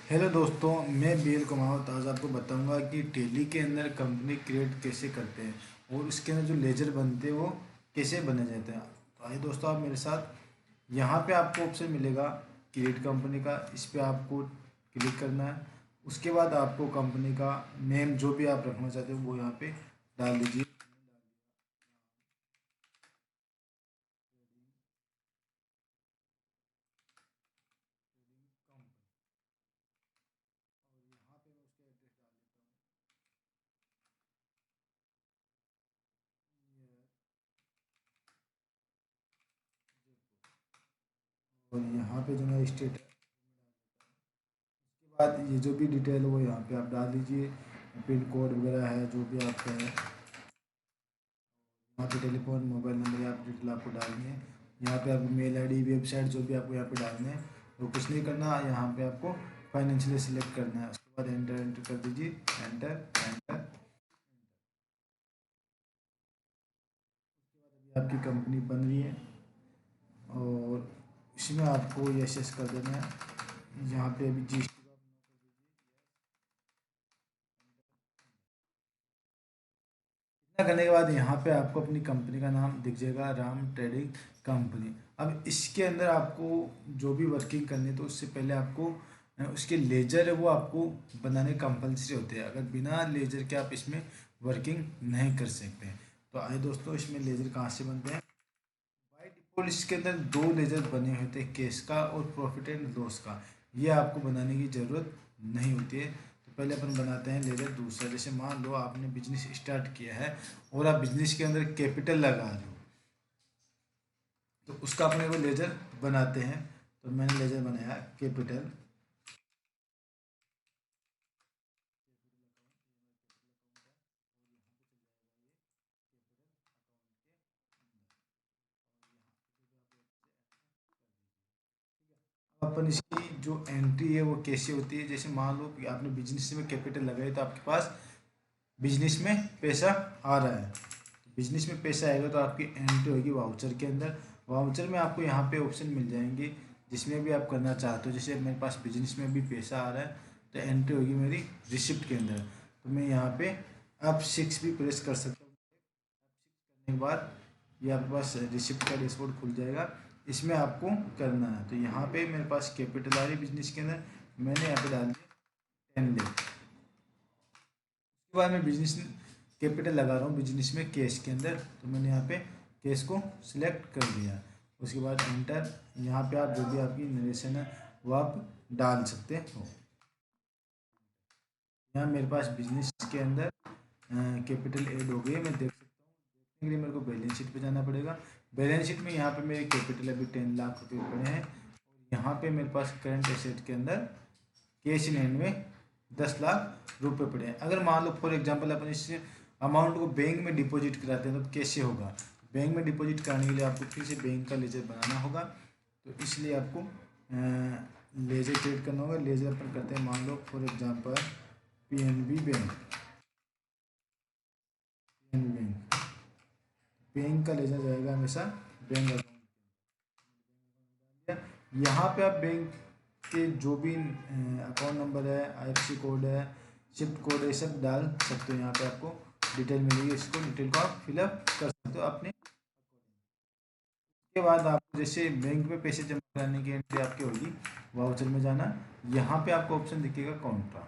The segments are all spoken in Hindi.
हेलो दोस्तों, मैं बीएल कुमावत आज आपको बताऊंगा कि टैली के अंदर कंपनी क्रिएट कैसे करते हैं और उसके अंदर जो लेजर बनते हैं वो कैसे बने जाते हैं। तो आइए दोस्तों, आप मेरे साथ। यहाँ पे आपको ऑप्शन मिलेगा क्रिएट कंपनी का, इस पे आपको क्लिक करना है। उसके बाद आपको कंपनी का नेम जो भी आप रखना चाहते हो वो यहाँ पे डाल दीजिए। और यहाँ पे जो है स्टेट है, उसके बाद ये जो भी डिटेल है वो यहाँ पे आप डाल दीजिए। पिन कोड वगैरह है जो भी आपका है, यहाँ पे टेलीफोन मोबाइल नंबर आप डिटेल आपको डालनी है। यहाँ पे आपको मेल आईडी वेबसाइट जो भी आपको यहाँ पे डालना है वो कुछ नहीं करना। यहाँ पे आपको फाइनेंशियली सिलेक्ट करना है। उसके बाद एंटर एंटर कर दीजिए। Enter enter. अभी आपकी कंपनी बन रही है और इसमें आपको यस यस कर देना है। यहाँ पे अभी जी इतना करने के बाद यहाँ पे आपको अपनी कंपनी का नाम दिख जाएगा, राम ट्रेडिंग कंपनी। अब इसके अंदर आपको जो भी वर्किंग करनी है तो उससे पहले आपको उसके लेजर है वो आपको बनाने कंपलसरी होते हैं। अगर बिना लेजर के आप इसमें वर्किंग नहीं कर सकते। तो आइए दोस्तों, इसमें लेजर कहाँ से बनते हैं। बाई डिफॉल्ट इसके अंदर दो लेजर बने होते हैं, केस का और प्रॉफिट एंड लॉस का। ये आपको बनाने की ज़रूरत नहीं होती है। तो पहले अपन बनाते हैं लेजर दूसरा। जैसे मान लो आपने बिजनेस स्टार्ट किया है और आप बिजनेस के अंदर कैपिटल लगा रहे हो, तो उसका अपने को लेजर बनाते हैं। तो मैंने लेजर बनाया कैपिटल। अपन इसकी जो एंट्री है वो कैसे होती है। जैसे मान लो कि आपने बिजनेस में कैपिटल लगाई तो आपके पास बिजनेस में पैसा आ रहा है। बिजनेस में पैसा आएगा तो आपकी एंट्री होगी वाउचर के अंदर। वाउचर में आपको यहाँ पे ऑप्शन मिल जाएंगे जिसमें भी आप करना चाहते हो। जैसे मेरे पास बिजनेस में भी पैसा आ रहा है तो एंट्री होगी मेरी रिसिप्ट के अंदर। तो मैं यहाँ पे अब 6 भी प्रेस कर सकता हूँ। करने के बाद ये आपके पास रिसिप्ट का डैशबोर्ड खुल जाएगा। इसमें आपको करना है। तो यहाँ पे मेरे पास कैपिटल आ रही है बिजनेस के अंदर, मैंने यहाँ पे डाल दिया 10 लाख। उसके बाद मैं बिजनेस कैपिटल लगा रहा हूँ बिजनेस में कैश के अंदर। तो मैंने यहाँ पे कैश को सिलेक्ट कर दिया। उसके बाद एंटर। यहाँ पे आप जो भी आपकी नरेशन है वो आप डाल सकते हो। यहाँ मेरे पास बिजनेस के अंदर कैपिटल ऐड हो गई है, मैं देख सकता हूँ। देखने के लिए मेरे को बैलेंस शीट पे जाना पड़ेगा। बैलेंस शीट में यहाँ पे मेरे कैपिटल अभी 10 लाख रुपए पड़े हैं और यहाँ पे मेरे पास करंट एसेट के अंदर कैश इन हैंड में 10 लाख रुपए पड़े हैं। अगर मान लो फॉर एग्जांपल अपन इस अमाउंट को बैंक में डिपॉजिट कराते हैं तो कैसे होगा। बैंक में डिपॉजिट कराने के लिए आपको फिर से बैंक का लेजर बनाना होगा। तो इसलिए आपको लेजर क्रिएट करना होगा। लेजर अपन करते हैं मान लो for example PNB bank. PNB bank, bank का लेजर रहेगा हमेशा बैंक अकाउंट। यहाँ पे आप बैंक के जो भी अकाउंट नंबर है, आईएफएससी कोड है, शिफ्ट कोड है, सब डाल सकते हो। यहाँ पे आपको डिटेल मिलेगी, इसको डिटेल को आप फिलअप कर सकते हो अपने। उसके बाद आपको जैसे बैंक में पैसे जमा कराने की एंट्री आपकी होगी, वाउचर में जाना। यहाँ पे आपको ऑप्शन दिखेगा कॉन्ट्रा।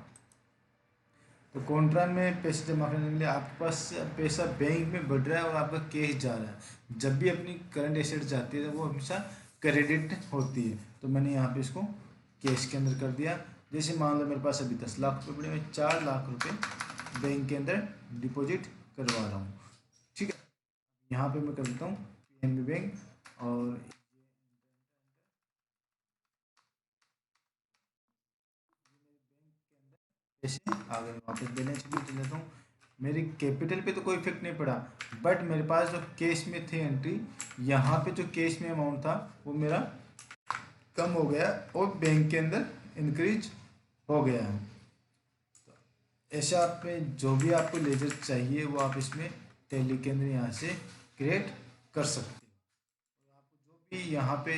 तो कॉन्ट्रा में पैसे जमा करने के लिए आपके पास पैसा बैंक में बढ़ रहा है और आपका कैश जा रहा है। जब भी अपनी करंट एसेट जाती है तो वो हमेशा क्रेडिट होती है। तो मैंने यहाँ पे इसको कैश के अंदर कर दिया। जैसे मान लो मेरे पास अभी 10 लाख रुपये पड़े, मैं 4 लाख रुपये बैंक के अंदर डिपॉजिट करवा रहा हूँ। ठीक है, यहाँ पे मैं कर देता हूँ पीएनबी बैंक और जैसे आ गए वापस बैलेंस शीट में चले जाता हूँ। मेरी कैपिटल पे तो कोई इफेक्ट नहीं पड़ा, बट मेरे पास जो कैश में थी एंट्री, यहाँ पे जो कैश में अमाउंट था वो मेरा कम हो गया और बैंक के अंदर इंक्रीज हो गया है। ऐसे आप में जो भी आपको लेजर चाहिए वो आप इसमें टैली के अंदर यहाँ से क्रिएट कर सकते हो। आपको जो भी यहाँ पे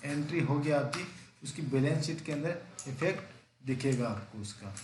एंट्री होगी आपकी, उसकी बैलेंस शीट के अंदर इफेक्ट दिखेगा आपको उसका।